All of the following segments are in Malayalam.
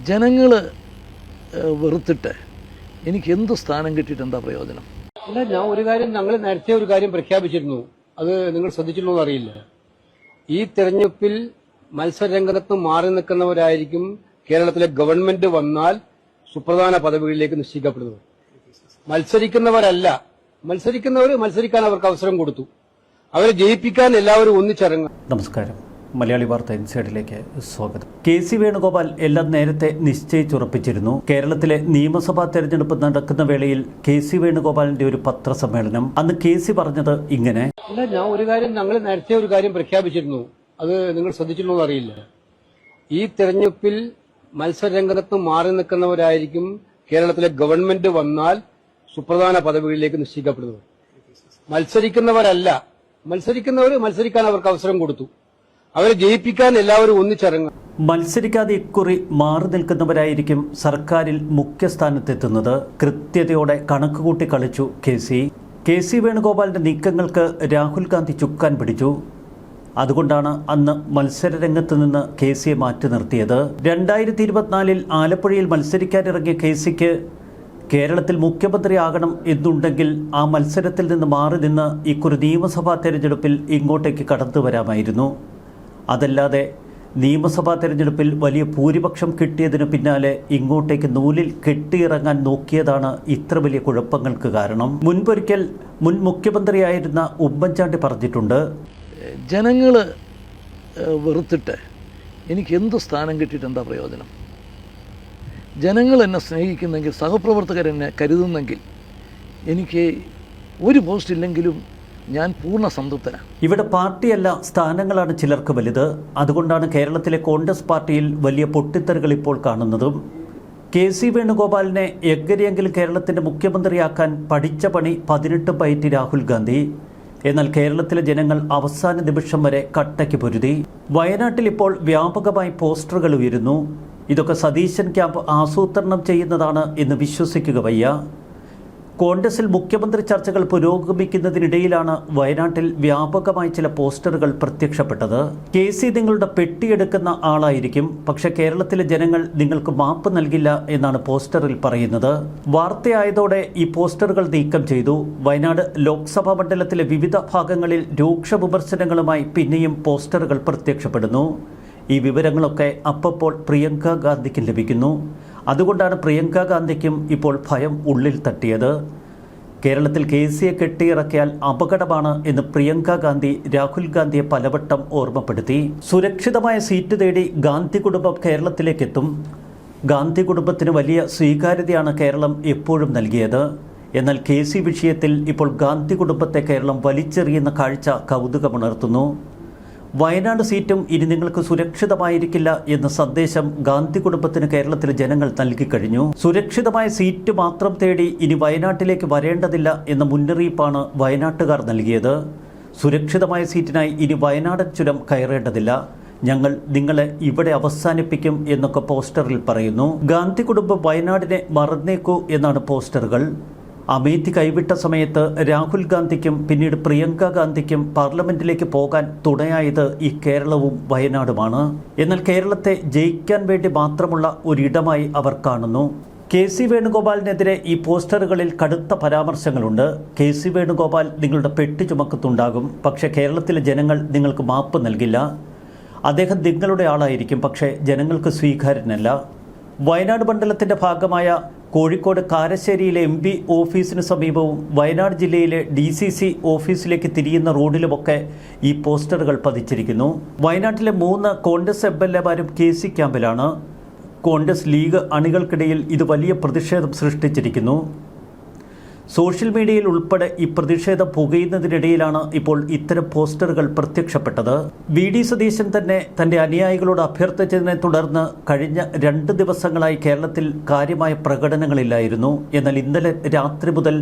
ജനങ്ങൾ വെറുത്തിട്ട് എനിക്ക് എന്ത് സ്ഥാനം കിട്ടിയിട്ട് എന്താ പ്രയോജനം? അല്ല, ഞങ്ങൾ നേരത്തെ ഒരു കാര്യം പ്രഖ്യാപിച്ചിരുന്നു. അത് നിങ്ങൾ ശ്രദ്ധിച്ചിട്ടുണ്ടോ അറിയില്ല. ഈ തെരഞ്ഞെടുപ്പിൽ മത്സരരംഗത്ത് മാറി നിൽക്കുന്നവരായിരിക്കും കേരളത്തിലെ ഗവൺമെന്റ് വന്നാൽ സുപ്രധാന പദവികളിലേക്ക് നിശ്ചയിക്കപ്പെടുന്നത്. മത്സരിക്കുന്നവരല്ല. മത്സരിക്കാൻ അവർക്ക് അവസരം കൊടുത്തു. അവരെ ജയിപ്പിക്കാൻ എല്ലാവരും ഒന്നിച്ചിറങ്ങും. നമസ്കാരം. മലയാളി വാർത്ത ഇൻസൈഡിലേക്ക് സ്വാഗതം. കെ.സി. വേണുഗോപാൽ എല്ലാം നേരത്തെ നിശ്ചയിച്ചുറപ്പിച്ചിരുന്നു. കേരളത്തിലെ നിയമസഭാ തെരഞ്ഞെടുപ്പ് നടക്കുന്ന വേളയിൽ കെ.സി. വേണുഗോപാലിന്റെ ഒരു പത്രസമ്മേളനം. അന്ന് കെ.സി. പറഞ്ഞത് ഇങ്ങനെ: അല്ല, ഞങ്ങൾ നേരത്തെ ഒരു കാര്യം പ്രഖ്യാപിച്ചിരുന്നു. അത് നിങ്ങൾ ശ്രദ്ധിച്ചിട്ടുണ്ടോ അറിയില്ല. ഈ തെരഞ്ഞെടുപ്പിൽ മത്സരരംഗത്ത് മാറി നിൽക്കുന്നവരായിരിക്കും കേരളത്തിലെ ഗവൺമെന്റ് വന്നാൽ സുപ്രധാന പദവികളിലേക്ക് നിശ്ചയിക്കപ്പെടുന്നത്. മത്സരിക്കുന്നവരല്ല. മത്സരിക്കാൻ അവർക്ക് അവസരം കൊടുത്തു. അവരെ ജയിപ്പിക്കാൻ എല്ലാവരും ഒന്നിച്ചിറങ്ങും. മത്സരിക്കാതെ ഇക്കുറി മാറി നിൽക്കുന്നവരായിരിക്കും സർക്കാരിൽ മുഖ്യസ്ഥാനത്തെത്തുന്നത്. കൃത്യതയോടെ കണക്കുകൂട്ടി കളിച്ചു കെ.സി. വേണുഗോപാലിന്റെ നീക്കങ്ങൾക്ക് രാഹുൽ ഗാന്ധി ചുക്കാൻ പിടിച്ചു. അതുകൊണ്ടാണ് അന്ന് മത്സരരംഗത്ത് നിന്ന് കെ.സിയെ മാറ്റി നിർത്തിയത്. 2024 ആലപ്പുഴയിൽ മത്സരിക്കാനിറങ്ങിയ കെ.സിക്ക് കേരളത്തിൽ മുഖ്യമന്ത്രിയാകണം എന്നുണ്ടെങ്കിൽ ആ മത്സരത്തിൽ നിന്ന് മാറി നിന്ന് ഇക്കുറി നിയമസഭാ തെരഞ്ഞെടുപ്പിൽ ഇങ്ങോട്ടേക്ക് കടന്നു വരാമായിരുന്നു. അതല്ലാതെ നിയമസഭാ തെരഞ്ഞെടുപ്പിൽ വലിയ ഭൂരിപക്ഷം കിട്ടിയതിനു പിന്നാലെ ഇങ്ങോട്ടേക്ക് നൂലിൽ കെട്ടിയിറങ്ങാൻ നോക്കിയതാണ് ഇത്ര വലിയ കുഴപ്പങ്ങൾക്ക് കാരണം. മുൻപൊരിക്കൽ മുൻ മുഖ്യമന്ത്രിയായിരുന്ന ഉമ്മൻചാണ്ടി പറഞ്ഞിട്ടുണ്ട്: ജനങ്ങൾ വെറുത്തിട്ട് എനിക്ക് എന്ത് സ്ഥാനം കിട്ടിയിട്ട് എന്താ പ്രയോജനം? ജനങ്ങൾ എന്നെ സ്നേഹിക്കുന്നെങ്കിൽ, സഹപ്രവർത്തകരെന്നെ കരുതുന്നെങ്കിൽ എനിക്ക് ഒരു പോസ്റ്റ് ഇല്ലെങ്കിലും ഞാൻ പൂർണ്ണ സംതൃപ്തനാണ്. ഇവിടെ പാർട്ടിയല്ല, സ്ഥാനങ്ങളാണ് ചിലർക്ക് വലുത്. അതുകൊണ്ടാണ് കേരളത്തിലെ കോൺഗ്രസ് പാർട്ടിയിൽ വലിയ പൊട്ടിത്തെറികൾ ഇപ്പോൾ കാണുന്നതും. കെ.സി. വേണുഗോപാലിനെ എങ്ങനെയെങ്കിലും കേരളത്തിന്റെ മുഖ്യമന്ത്രിയാക്കാൻ പഠിച്ച പണി 18 പയറ്റി രാഹുൽ ഗാന്ധി. എന്നാൽ കേരളത്തിലെ ജനങ്ങൾ അവസാന നിമിഷം വരെ കട്ടയ്ക്ക് പൊരുതി. വയനാട്ടിൽ ഇപ്പോൾ വ്യാപകമായി പോസ്റ്ററുകൾ ഉയരുന്നു. ഇതൊക്കെ സതീശൻ ക്യാമ്പ് ആസൂത്രണം ചെയ്യുന്നതാണ് എന്ന് വിശ്വസിക്കുക വയ്യ. കോൺഗ്രസിൽ മുഖ്യമന്ത്രി ചർച്ചകൾ പുരോഗമിക്കുന്നതിനിടയിലാണ് വയനാട്ടിൽ വ്യാപകമായി ചില പോസ്റ്ററുകൾ പ്രത്യക്ഷപ്പെട്ടത്. കെ.സി. നിങ്ങളുടെ പെട്ടിയെടുക്കുന്ന ആളായിരിക്കും, പക്ഷെ കേരളത്തിലെ ജനങ്ങൾ നിങ്ങൾക്ക് മാപ്പ് നൽകില്ല എന്നാണ് പോസ്റ്ററിൽ പറയുന്നത്. വാർത്തയായതോടെ ഈ പോസ്റ്ററുകൾ നീക്കം ചെയ്തു. വയനാട് ലോക്സഭാ മണ്ഡലത്തിലെ വിവിധ ഭാഗങ്ങളിൽ രൂക്ഷ വിമർശനങ്ങളുമായി പിന്നെയും പോസ്റ്ററുകൾ പ്രത്യക്ഷപ്പെടുന്നു. ഈ വിവരങ്ങളൊക്കെ അപ്പോൾ പ്രിയങ്ക ഗാന്ധിക്ക് ലഭിക്കുന്നു. അതുകൊണ്ടാണ് പ്രിയങ്ക ഗാന്ധിക്കും ഇപ്പോൾ ഭയം ഉള്ളിൽ തട്ടിയത്. കേരളത്തിൽ കെ.സിയെ കെട്ടിയിറക്കിയാൽ അപകടമാണ് എന്ന് പ്രിയങ്ക ഗാന്ധി രാഹുൽ ഗാന്ധിയെ പലവട്ടം ഓർമ്മപ്പെടുത്തി. സുരക്ഷിതമായ സീറ്റ് തേടി ഗാന്ധി കുടുംബം കേരളത്തിലേക്കെത്തും. ഗാന്ധി കുടുംബത്തിന് വലിയ സ്വീകാര്യതയാണ് കേരളം എപ്പോഴും നൽകിയത്. എന്നാൽ കെ.സി വിഷയത്തിൽ ഇപ്പോൾ ഗാന്ധി കുടുംബത്തെ കേരളം വലിച്ചെറിയുന്ന കാഴ്ച കൗതുകമുണർത്തുന്നു. വയനാട് സീറ്റും ഇനി നിങ്ങൾക്ക് സുരക്ഷിതമായിരിക്കില്ല എന്ന സന്ദേശം ഗാന്ധി കുടുംബത്തിന് കേരളത്തിലെ ജനങ്ങൾ നൽകിക്കഴിഞ്ഞു. സുരക്ഷിതമായ സീറ്റ് മാത്രം തേടി ഇനി വയനാട്ടിലേക്ക് വരേണ്ടതില്ല എന്ന മുന്നറിയിപ്പാണ് വയനാട്ടുകാർ നൽകിയത്. സുരക്ഷിതമായ സീറ്റിനായി ഇനി വയനാടൻ ചുരം കയറേണ്ടതില്ല, ഞങ്ങൾ നിങ്ങളെ ഇവിടെ അവസാനിപ്പിക്കും എന്നൊക്കെ പോസ്റ്ററിൽ പറയുന്നു. ഗാന്ധി കുടുംബം വയനാടിനെ മറന്നേക്കൂ എന്നാണ് പോസ്റ്ററുകൾ. അമേഠി കൈവിട്ട സമയത്ത് രാഹുൽ ഗാന്ധിക്കും പിന്നീട് പ്രിയങ്ക ഗാന്ധിക്കും പാർലമെന്റിലേക്ക് പോകാൻ തുണയായത് ഈ കേരളവും വയനാടുമാണ്. എന്നാൽ കേരളത്തെ ജയിക്കാൻ വേണ്ടി മാത്രമുള്ള ഒരിടമായി അവർ കാണുന്നു. കെ.സി. വേണുഗോപാലിനെതിരെ ഈ പോസ്റ്ററുകളിൽ കടുത്ത പരാമർശങ്ങളുണ്ട്. കെ.സി. വേണുഗോപാൽ നിങ്ങളുടെ പെട്ടി ചുമക്കത്തുണ്ടാകും, പക്ഷേ കേരളത്തിലെ ജനങ്ങൾ നിങ്ങൾക്ക് മാപ്പ് നൽകില്ല. അദ്ദേഹം നിങ്ങളുടെ ആളായിരിക്കും, പക്ഷേ ജനങ്ങൾക്ക് സ്വീകാര്യനല്ല. വയനാട് മണ്ഡലത്തിന്റെ ഭാഗമായ കോഴിക്കോട് കാരശ്ശേരിയിലെ MP ഓഫീസിന് സമീപവും വയനാട് ജില്ലയിലെ DCC ഓഫീസിലേക്ക് തിരിയുന്ന റോഡിലുമൊക്കെ ഈ പോസ്റ്ററുകൾ പതിച്ചിരിക്കുന്നു. വയനാട്ടിലെ 3 കോൺഗ്രസ് MLAമാരും കെ.സി ക്യാമ്പിലാണ്. കോൺഗ്രസ് ലീഗ് അണികൾക്കിടയിൽ ഇത് വലിയ പ്രതിഷേധം സൃഷ്ടിച്ചിരിക്കുന്നു. സോഷ്യൽ മീഡിയയിൽ ഉൾപ്പെടെ ഈ പ്രതിഷേധം പുകയുന്നതിനിടയിലാണ് ഇപ്പോൾ ഇത്തരം പോസ്റ്ററുകൾ പ്രത്യക്ഷപ്പെട്ടത്. വി.ഡി. സതീശൻ തന്നെ തന്റെ അനുയായികളോട് അഭ്യർത്ഥിച്ചതിനെ തുടർന്ന് കഴിഞ്ഞ 2 ദിവസങ്ങളായി കേരളത്തിൽ കാര്യമായ പ്രകടനങ്ങളില്ലായിരുന്നു. എന്നാൽ ഇന്നലെ രാത്രി മുതൽ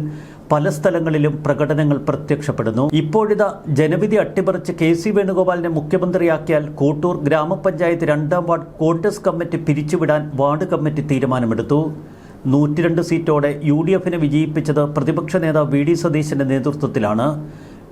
പല സ്ഥലങ്ങളിലും പ്രകടനങ്ങൾ പ്രത്യക്ഷപ്പെടുന്നു. ഇപ്പോഴിതാ ജനവിധി അട്ടിമറിച്ച് കെ.സി. വേണുഗോപാലിനെ മുഖ്യമന്ത്രിയാക്കിയാൽ കോട്ടൂർ ഗ്രാമപഞ്ചായത്ത് 2ാം വാർഡ് കോൺഗ്രസ് കമ്മിറ്റി പിരിച്ചുവിടാൻ വാർഡ് കമ്മിറ്റി തീരുമാനമെടുത്തു. 102 സീറ്റോടെ UDFനെ വിജയിപ്പിച്ചത് പ്രതിപക്ഷ നേതാവ് വി.ഡി. സതീശന്റെ നേതൃത്വത്തിലാണ്.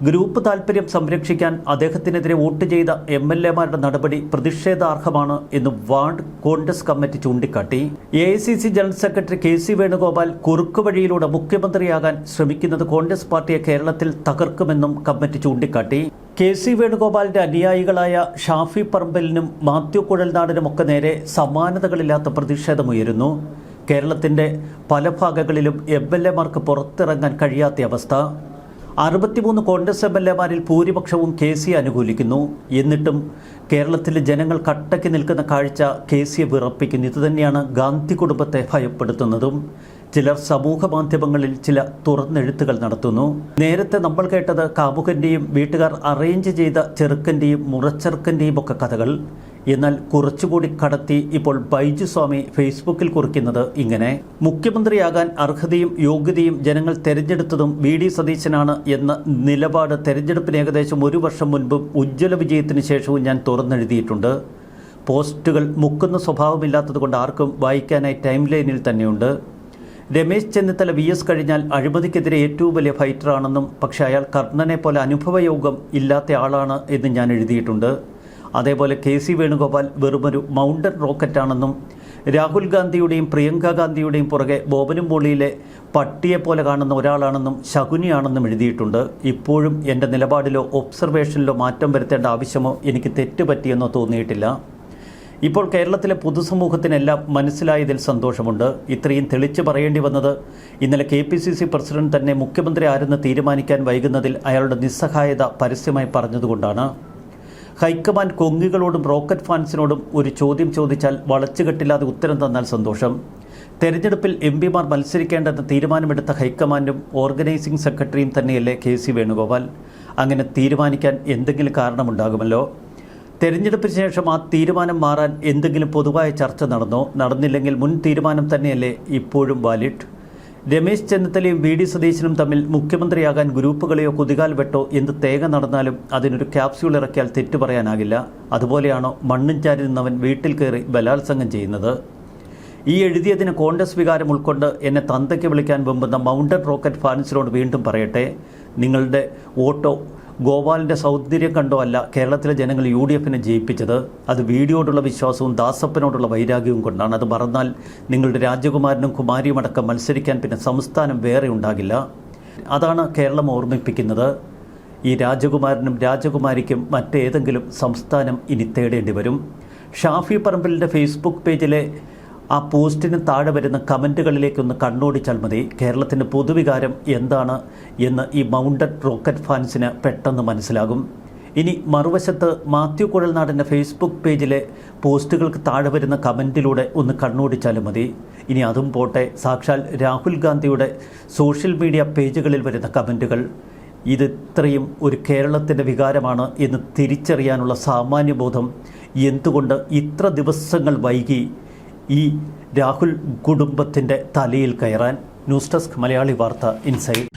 ഗ്രൂപ്പ് താൽപ്പര്യം സംരക്ഷിക്കാൻ അദ്ദേഹത്തിനെതിരെ വോട്ട് ചെയ്ത MLA-മാരുടെ നടപടി പ്രതിഷേധാർഹമാണ് എന്ന് വാർഡ് കോൺഗ്രസ് കമ്മിറ്റി ചൂണ്ടിക്കാട്ടി. AICC general secretary KC Venugopal കുറുക്കുവഴിയിലൂടെ മുഖ്യമന്ത്രിയാകാൻ ശ്രമിക്കുന്നത് കോൺഗ്രസ് പാർട്ടിയെ കേരളത്തിൽ തകർക്കുമെന്നും കമ്മിറ്റി ചൂണ്ടിക്കാട്ടി. KC വേണുഗോപാലിന്റെ അനുയായികളായ ഷാഫി പറമ്പലിനും മാത്യു കുഴൽനാടനുമൊക്കെ നേരെ സമാനതകളില്ലാത്ത പ്രതിഷേധമുയരുന്നു. കേരളത്തിന്റെ പല ഭാഗങ്ങളിലും MLA-മാർക്ക് പുറത്തിറങ്ങാൻ കഴിയാത്ത അവസ്ഥ. 63 കോൺഗ്രസ് MLA-മാരിൽ ഭൂരിപക്ഷവും KC അനുകൂലിക്കുന്നു. എന്നിട്ടും കേരളത്തിലെ ജനങ്ങൾ കട്ടയ്ക്ക് നിൽക്കുന്ന കാഴ്ച KCയെ വിറപ്പിക്കുന്നു. ഇതുതന്നെയാണ് ഗാന്ധി കുടുംബത്തെ ഭയപ്പെടുത്തുന്നതും. ചിലർ സമൂഹ മാധ്യമങ്ങളിൽ ചില തുറന്നെഴുത്തുകൾ നടത്തുന്നു. നേരത്തെ നമ്മൾ കേട്ടത് കാമുകൻ്റെയും വീട്ടുകാർ അറേഞ്ച് ചെയ്ത ചെറുക്കൻ്റെയും മുറച്ചെറുക്കൻ്റെയും ഒക്കെ കഥകൾ. എന്നാൽ കുറച്ചുകൂടി കടത്തി ഇപ്പോൾ ബൈജു സ്വാമി ഫേസ്ബുക്കിൽ കുറിക്കുന്നത് ഇങ്ങനെ: മുഖ്യമന്ത്രിയാകാൻ അർഹതയും യോഗ്യതയും ജനങ്ങൾ തെരഞ്ഞെടുത്തതും VD സതീശനാണ് എന്ന നിലപാട് തെരഞ്ഞെടുപ്പിന് ഏകദേശം 1 വർഷം മുൻപും ഉജ്ജ്വല വിജയത്തിന് ശേഷവും ഞാൻ തുറന്നെഴുതിയിട്ടുണ്ട്. പോസ്റ്റുകൾ മുക്കുന്ന സ്വഭാവമില്ലാത്തതുകൊണ്ട് ആർക്കും വായിക്കാനായി ടൈം ലൈനിൽ തന്നെയുണ്ട്. രമേശ് ചെന്നിത്തല VS കഴിഞ്ഞാൽ അഴിമതിക്കെതിരെ ഏറ്റവും വലിയ ഫൈറ്ററാണെന്നും പക്ഷേ അയാൾ കർണനെ പോലെ അനുഭവയോഗം ഇല്ലാത്ത ആളാണ് എന്ന് ഞാൻ എഴുതിയിട്ടുണ്ട്. അതേപോലെ KC വേണുഗോപാൽ വെറുമൊരു മൗണ്ടൻ റോക്കറ്റാണെന്നും രാഹുൽ ഗാന്ധിയുടെയും പ്രിയങ്ക ഗാന്ധിയുടെയും പുറകെ ബോബനും മോളിയിലെ പട്ടിയെപ്പോലെ കാണുന്ന ഒരാളാണെന്നും ശകുനിയാണെന്നും എഴുതിയിട്ടുണ്ട്. ഇപ്പോഴും എൻ്റെ നിലപാടിലോ ഒബ്സർവേഷനിലോ മാറ്റം വരുത്തേണ്ട ആവശ്യമോ എനിക്ക് തെറ്റുപറ്റിയെന്നോ തോന്നിയിട്ടില്ല. ഇപ്പോൾ കേരളത്തിലെ പൊതുസമൂഹത്തിനെല്ലാം മനസ്സിലായതിൽ സന്തോഷമുണ്ട്. ഇത്രയും തെളിച്ചു പറയേണ്ടി വന്നത് ഇന്നലെ KPCC പ്രസിഡന്റ് തന്നെ മുഖ്യമന്ത്രി ആരെന്ന് തീരുമാനിക്കാൻ വൈകുന്നതിൽ അയാളുടെ നിസ്സഹായത പരസ്യമായി പറഞ്ഞതുകൊണ്ടാണ്. ഹൈക്കമാൻഡ് കൊങ്ങികളോടും റോക്കറ്റ് ഫാൻസിനോടും ഒരു ചോദ്യം ചോദിച്ചാൽ വളച്ചുകെട്ടില്ലാതെ ഉത്തരം തന്നാൽ സന്തോഷം. തെരഞ്ഞെടുപ്പിൽ MP-മാർ മത്സരിക്കേണ്ടെന്ന് തീരുമാനമെടുത്ത ഹൈക്കമാൻഡും ഓർഗനൈസിംഗ് സെക്രട്ടറിയും തന്നെയല്ലേ KC വേണുഗോപാൽ. അങ്ങനെ തീരുമാനിക്കാൻ എന്തെങ്കിലും കാരണമുണ്ടാകുമല്ലോ. തെരഞ്ഞെടുപ്പിന് ശേഷം ആ തീരുമാനം മാറാൻ എന്തെങ്കിലും പൊതുവായ ചർച്ച നടന്നില്ലെങ്കിൽ മുൻ തീരുമാനം തന്നെയല്ലേ ഇപ്പോഴും വാലിഡ്. രമേശ് ചെന്നിത്തലയും VD സതീശനും തമ്മിൽ മുഖ്യമന്ത്രിയാകാൻ ഗ്രൂപ്പുകളെയോ കുതികാൽ വെട്ടോ എന്ത് തേങ്ങ നടന്നാലും അതിനൊരു ക്യാപ്സ്യൂൾ ഇറക്കിയാൽ തെറ്റു പറയാനാകില്ല. അതുപോലെയാണോ മണ്ണും ചാരി നിന്നവൻ വീട്ടിൽ കയറി ബലാത്സംഗം ചെയ്യുന്നത്? ഈ എഴുതിയതിന് കോൺഗ്രസ് വികാരം ഉൾക്കൊണ്ട് എന്നെ തന്തയ്ക്ക് വിളിക്കാൻ വെമ്പുന്ന മൗണ്ടൻ റോക്കറ്റ് ഫാൻസിനോട് വീണ്ടും പറയട്ടെ, നിങ്ങളുടെ വോട്ടോ ഗോപാലിൻ്റെ സൗന്ദര്യം കണ്ടോ അല്ല കേരളത്തിലെ ജനങ്ങൾ UDF-നെ ജയിപ്പിച്ചത്. അത് VDയോടുള്ള വിശ്വാസവും ദാസപ്പനോടുള്ള വൈരാഗ്യവും കൊണ്ടാണ്. അത് മറന്നാൽ നിങ്ങളുടെ രാജകുമാരനും കുമാരിയും അടക്കം മത്സരിക്കാൻ പിന്നെ സംസ്ഥാനം വേറെ ഉണ്ടാകില്ല. അതാണ് കേരളം ഓർമ്മിപ്പിക്കുന്നത്. ഈ രാജകുമാരനും രാജകുമാരിക്കും മറ്റേതെങ്കിലും സംസ്ഥാനം ഇനി തേടേണ്ടി വരും. ഷാഫി പറമ്പലിൻ്റെ ഫേസ്ബുക്ക് പേജിലെ ആ പോസ്റ്റിന് താഴെ വരുന്ന കമൻറ്റുകളിലേക്കൊന്ന് കണ്ണോടിച്ചാൽ മതി കേരളത്തിൻ്റെ പൊതുവികാരം എന്താണ് എന്ന് ഈ മൗണ്ടൻ റോക്കറ്റ് ഫാൻസിന് പെട്ടെന്ന് മനസ്സിലാകും. ഇനി മറുവശത്ത് മാത്യു കുഴൽനാടൻ്റെ ഫേസ്ബുക്ക് പേജിലെ പോസ്റ്റുകൾക്ക് താഴെ വരുന്ന കമൻറ്റിലൂടെ ഒന്ന് കണ്ണോടിച്ചാലും മതി. ഇനി അതും പോട്ടെ, സാക്ഷാൽ രാഹുൽ ഗാന്ധിയുടെ സോഷ്യൽ മീഡിയ പേജുകളിൽ വരുന്ന കമൻറ്റുകൾ. ഇത്രയും ഒരു കേരളത്തിൻ്റെ വികാരമാണ് എന്ന് തിരിച്ചറിയാനുള്ള സാമാന്യബോധം എന്തുകൊണ്ട് ഇത്ര ദിവസങ്ങൾ വൈകി ഈ രാഹുൽ കുടുംബത്തിൻ്റെ തലയിൽ കയറാൻ? ന്യൂസ് ഡെസ്ക് മലയാളി വാർത്ത ഇൻസൈഡ്.